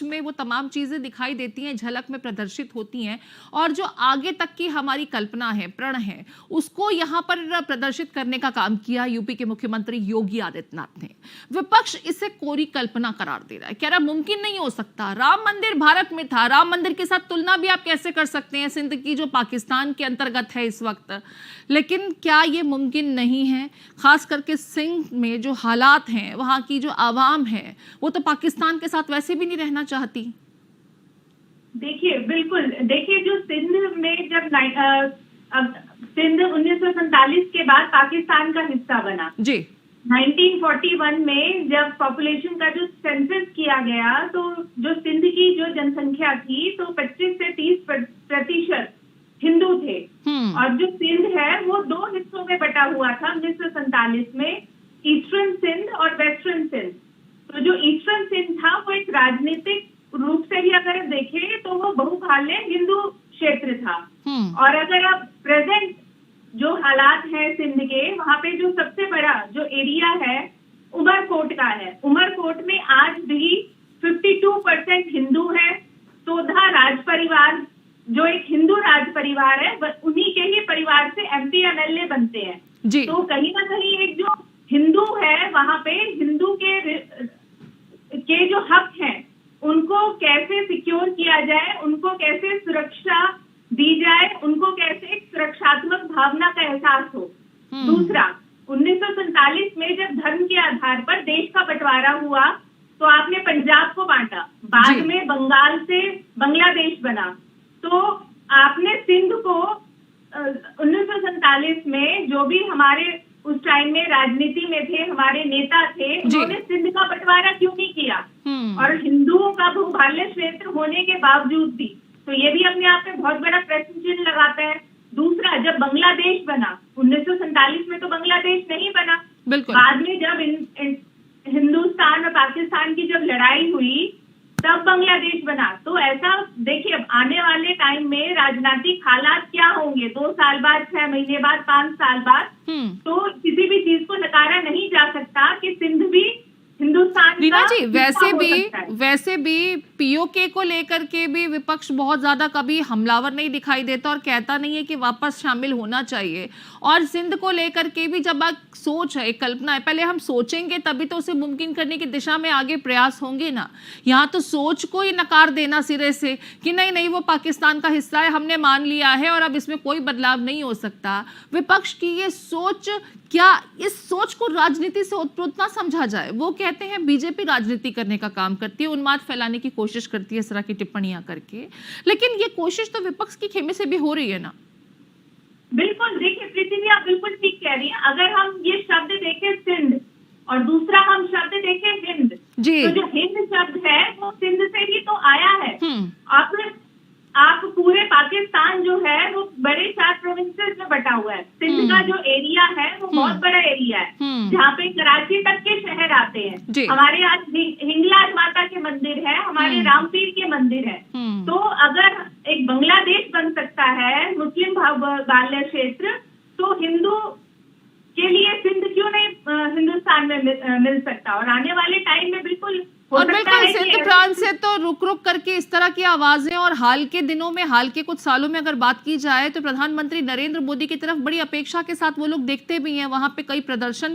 उसमें वो तमाम चीजें दिखाई देती हैं, झलक में प्रदर्शित होती हैं, और जो आगे तक की हमारी कल्पना है, प्रण है, उसको यहाँ पर प्रदर्शित करने का काम किया यूपी के मुख्यमंत्री योगी आदित्यनाथ ने। विपक्ष इसे कोरी कल्पना करार दे रहा है, कह रहा मुमकिन नहीं हो सकता। राम मंदिर भारत में था, राम मंदिर के साथ तुलना भी आप कैसे कर सकते हैं सिंध की, जो पाकिस्तान के अंतर्गत है इस वक्त। लेकिन क्या ये मुमकिन नहीं है? खास करके सिंध में जो हालात हैं, वहां की जो आवाम है, वो तो पाकिस्तान के साथ वैसे भी नहीं रहना चाहती। देखिए, बिल्कुल, देखिए, जो सिंध में जब सिंध 1947 के बाद पाकिस्तान का हिस्सा बना जी, 1941 में जब पॉपुलेशन का जो सेंसस किया गया, तो जो सिंध की जो जनसंख्या थी, तो 25 से 30% हिंदू थे। और जो सिंध है वो दो हिस्सों में बटा हुआ था 1947 में, ईस्टर्न सिंध और वेस्टर्न सिंध। तो जो ईस्टर्न सिंध था वो एक राजनीतिक रूप से भी अगर देखें तो वो बहुभाल्य हिंदू क्षेत्र था। और अगर आप प्रेजेंट जो हालात हैं सिंध के, वहाँ पे जो सबसे बड़ा जो एरिया है उमरकोट का है। उमरकोट में आज भी 52% हिंदू है। सोधा राज परिवार जो एक हिंदू राज परिवार है, उन्हीं के ही परिवार से MP MLA बनते हैं जी। तो कहीं ना कहीं एक जो हिंदू है, वहाँ पे हिंदू के जो हक हैं उनको कैसे सिक्योर किया जाए, उनको कैसे सुरक्षा दी जाए, उनको कैसे एक सुरक्षात्मक भावना का एहसास हो। दूसरा, 1947 में जब धर्म के आधार पर देश का बंटवारा हुआ, तो आपने पंजाब को बांटा, बाद में बंगाल से बांग्लादेश बना, तो आपने सिंध को 1947 में जो भी हमारे उस टाइम में राजनीति में थे, हमारे नेता थे, उन्होंने सिंध का बंटवारा क्यों नहीं किया? और हिंदुओं का बहुभाल्य क्षेत्र होने के बावजूद भी, तो ये भी अपने आप में बहुत बड़ा प्रश्न चिन्ह लगाता है। दूसरा, जब बांग्लादेश बना 1947 में, तो बांग्लादेश नहीं बना, बाद में जब हिंदुस्तान और पाकिस्तान की जब लड़ाई हुई तब बांग्लादेश बना। तो ऐसा देखिए, अब आने वाले टाइम में राजनीतिक हालात क्या होंगे, 2 साल बाद, 6 महीने बाद, 5 साल बाद, तो किसी भी चीज को नकारा नहीं जा सकता कि सिंध भी हिंदुस्तान रीना जी, वैसे भी POK को लेकर के भी विपक्ष बहुत ज्यादा कभी हमलावर नहीं दिखाई देता और कहता नहीं है कि वापस शामिल होना चाहिए। और सिंध को लेकर के भी जब आप सोच है, एक कल्पना है, पहले हम सोचेंगे तभी तो उसे मुमकिन करने की दिशा में आगे प्रयास होंगे ना। यहाँ तो सोच को ही नकार देना सिरे से कि नहीं नहीं वो पाकिस्तान का हिस्सा है, हमने मान लिया है और अब इसमें कोई बदलाव नहीं हो सकता। विपक्ष की ये सोच, क्या इस सोच को राजनीति से उत्प्रोत ना समझा जाए? वो कहते हैं बीजेपी राजनीति करने का काम करती है, उन्माद फैलाने की कोशिश करती है इस तरह की टिप्पणियां करके, लेकिन ये कोशिश तो विपक्ष के खेमे से भी हो रही है ना। बिल्कुल, देखिए पृथ्वी, आप बिल्कुल ठीक कह रही हैं। अगर हम ये शब्द देखें सिंध और दूसरा हम शब्द देखें हिंद, तो जो हिंद शब्द है वो सिंध से ही तो आया है। आप पूरे पाकिस्तान जो है वो बड़े 4 प्रोविंसेस में बटा हुआ है। सिंध का जो एरिया है वो बहुत बड़ा एरिया है, जहाँ पे कराची तक के शहर आते हैं। हमारे आज हिंगलाज माता के मंदिर है, हमारे रामपीर के मंदिर है। तो अगर एक बांग्लादेश बन सकता है मुस्लिम बहुभाल्य क्षेत्र, तो हिंदू के लिए सिंध क्यों नहीं हिंदुस्तान में मिल सकता? और आने वाले टाइम में बिल्कुल और बिल्कुल सिंध प्रांत से तो रुक रुक करके इस तरह की आवाजें, और हाल के दिनों में, हाल के कुछ सालों में अगर बात की जाए तो प्रधानमंत्री नरेंद्र मोदी की तरफ बड़ी अपेक्षा के साथ वो लोग देखते भी हैं। वहां पे कई प्रदर्शन